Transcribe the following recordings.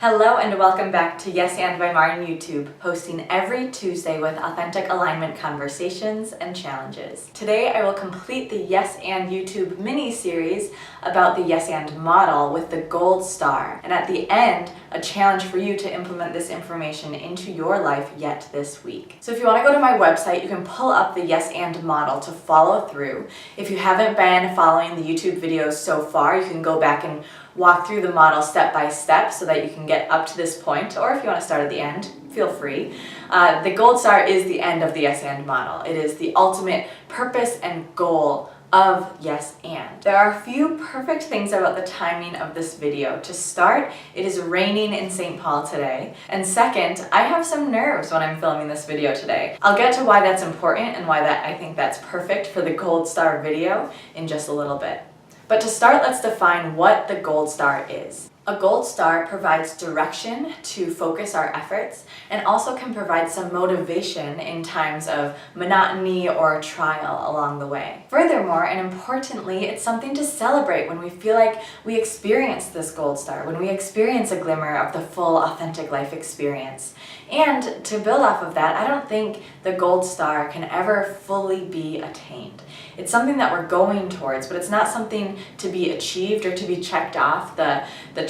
Hello and welcome back to Yes and by Martin YouTube, posting every Tuesday with authentic alignment conversations and challenges. Today I will complete the Yes and YouTube mini-series about the Yes and model with the gold star, and at the end, a challenge for you to implement this information into your life yet this week. So if you want to go to my website, you can pull up the Yes and model to follow through. If you haven't been following the YouTube videos so far, you can go back and walk through the model step by step so that you can get up to this point, or if you want to start at the end, feel free. The gold star is the end of the Yes and model. It is the ultimate purpose and goal of Yes and. There are a few perfect things about the timing of this video. To start, it is raining in St. Paul today. And second, I have some nerves when I'm filming this video today. I'll get to why that's important and why I think that's perfect for the gold star video in just a little bit. But to start, let's define what the gold star is. A gold star provides direction to focus our efforts and also can provide some motivation in times of monotony or trial along the way. Furthermore, and importantly, it's something to celebrate when we feel like we experience this gold star, when we experience a glimmer of the full authentic life experience. And to build off of that, I don't think the gold star can ever fully be attained. It's something that we're going towards, but it's not something to be achieved or to be checked off the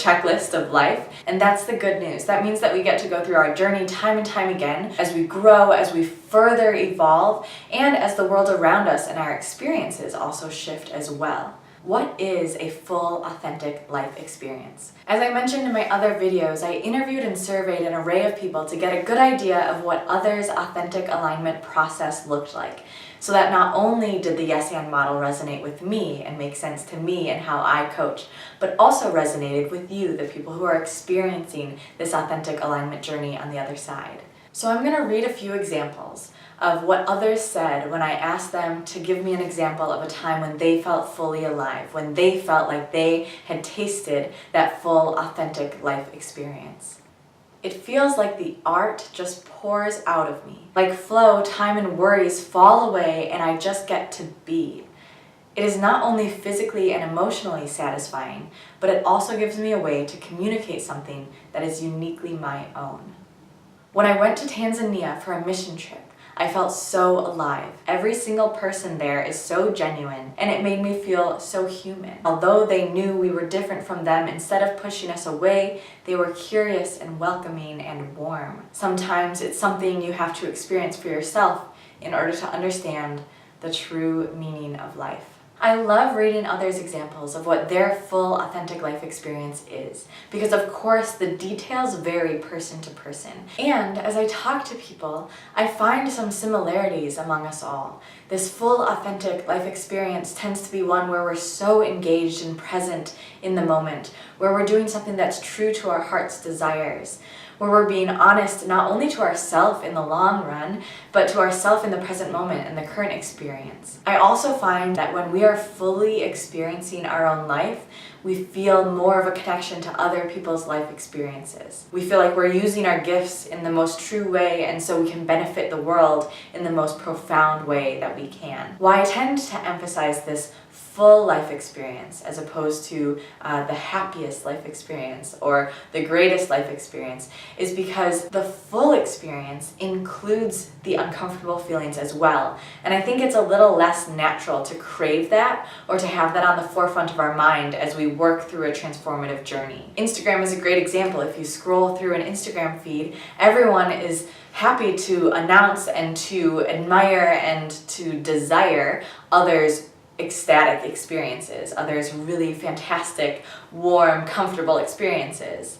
checklist of life. And that's the good news. That means that we get to go through our journey time and time again as we grow, as we further evolve, and as the world around us and our experiences also shift as well. What is a full, authentic life experience? As I mentioned in my other videos, I interviewed and surveyed an array of people to get a good idea of what others' authentic alignment process looked like, so that not only did the Yes and model resonate with me and make sense to me and how I coach, but also resonated with you, the people who are experiencing this authentic alignment journey on the other side. So I'm going to read a few examples of what others said when I asked them to give me an example of a time when they felt fully alive, when they felt like they had tasted that full, authentic life experience. It feels like the art just pours out of me. Like flow, time and worries fall away and I just get to be. It is not only physically and emotionally satisfying, but it also gives me a way to communicate something that is uniquely my own. When I went to Tanzania for a mission trip, I felt so alive. Every single person there is so genuine, and it made me feel so human. Although they knew we were different from them, instead of pushing us away, they were curious and welcoming and warm. Sometimes it's something you have to experience for yourself in order to understand the true meaning of life. I love reading others' examples of what their full, authentic life experience is, because of course the details vary person to person. And as I talk to people, I find some similarities among us all. This full, authentic life experience tends to be one where we're so engaged and present in the moment, where we're doing something that's true to our heart's desires, where we're being honest not only to ourselves in the long run, but to ourselves in the present moment and the current experience. I also find that when we are fully experiencing our own life, we feel more of a connection to other people's life experiences. We feel like we're using our gifts in the most true way, and so we can benefit the world in the most profound way that we can. Why I tend to emphasize this full life experience as opposed to the happiest life experience or the greatest life experience is because the full experience includes the uncomfortable feelings as well. And I think it's a little less natural to crave that or to have that on the forefront of our mind as we work through a transformative journey. Instagram is a great example. If you scroll through an Instagram feed, everyone is happy to announce and to admire and to desire others' ecstatic experiences, others' really fantastic, warm, comfortable experiences.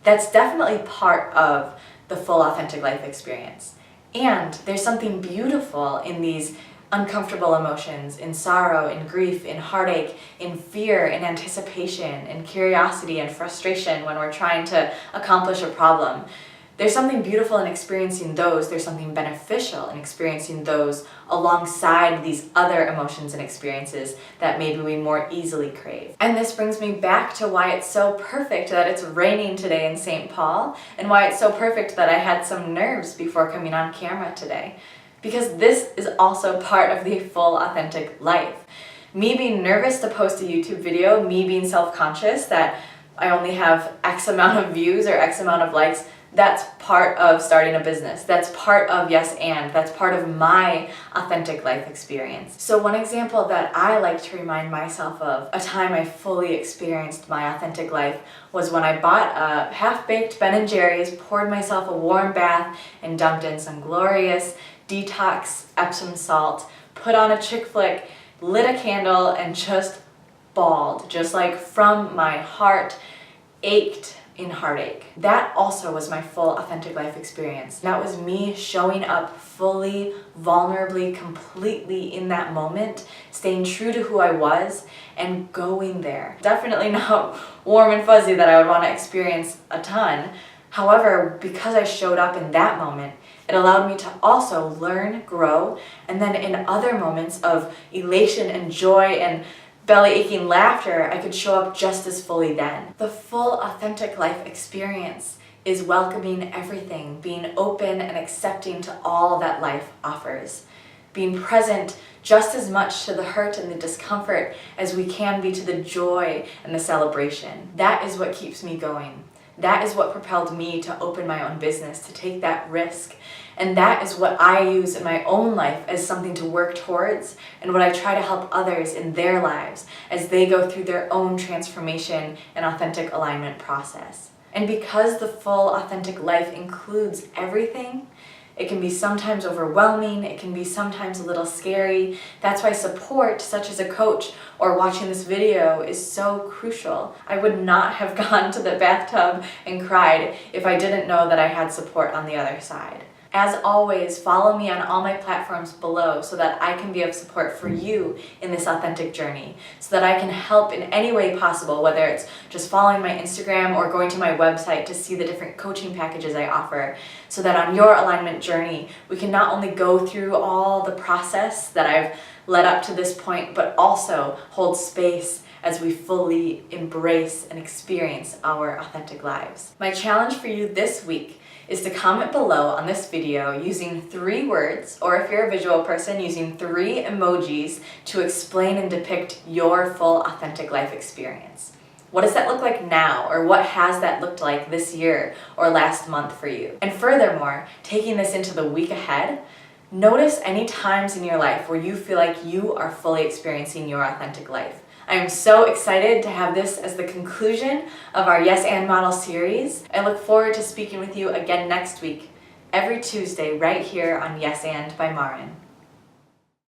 That's definitely part of the full authentic life experience. And there's something beautiful in these uncomfortable emotions, in sorrow, in grief, in heartache, in fear, in anticipation, in curiosity and frustration when we're trying to accomplish a problem. There's something beautiful in experiencing those. There's something beneficial in experiencing those alongside these other emotions and experiences that maybe we more easily crave. And this brings me back to why it's so perfect that it's raining today in St. Paul, and why it's so perfect that I had some nerves before coming on camera today. Because this is also part of the full authentic life. Me being nervous to post a YouTube video, me being self-conscious that I only have X amount of views or X amount of likes. That's part of starting a business. That's part of yes and. That's part of my authentic life experience. So one example that I like to remind myself of, a time I fully experienced my authentic life, was when I bought a half-baked Ben & Jerry's, poured myself a warm bath, and dumped in some glorious detox Epsom salt, put on a chick flick, lit a candle, and just bawled, just like from my heart, ached in heartache. That also was my full authentic life experience. That was me showing up fully, vulnerably, completely in that moment, staying true to who I was and going there. Definitely not warm and fuzzy that I would want to experience a ton. However, because I showed up in that moment, it allowed me to also learn, grow, and then in other moments of elation and joy and belly aching laughter, I could show up just as fully then. The full authentic life experience is welcoming everything, being open and accepting to all that life offers, being present just as much to the hurt and the discomfort as we can be to the joy and the celebration. That is what keeps me going. That is what propelled me to open my own business, to take that risk. And that is what I use in my own life as something to work towards, and what I try to help others in their lives as they go through their own transformation and authentic alignment process. And because the full authentic life includes everything, it can be sometimes overwhelming, it can be sometimes a little scary. That's why support, such as a coach or watching this video, is so crucial. I would not have gone to the bathtub and cried if I didn't know that I had support on the other side. As always, follow me on all my platforms below so that I can be of support for you in this authentic journey, so that I can help in any way possible, whether it's just following my Instagram or going to my website to see the different coaching packages I offer, so that on your alignment journey, we can not only go through all the process that I've led up to this point, but also hold space as we fully embrace and experience our authentic lives. My challenge for you this week is to comment below on this video using 3 words, or if you're a visual person, using 3 emojis to explain and depict your full authentic life experience. What does that look like now, or what has that looked like this year or last month for you? And furthermore, taking this into the week ahead, notice any times in your life where you feel like you are fully experiencing your authentic life. I am so excited to have this as the conclusion of our Yes and Model series. I look forward to speaking with you again next week, every Tuesday, right here on Yes and by Marin.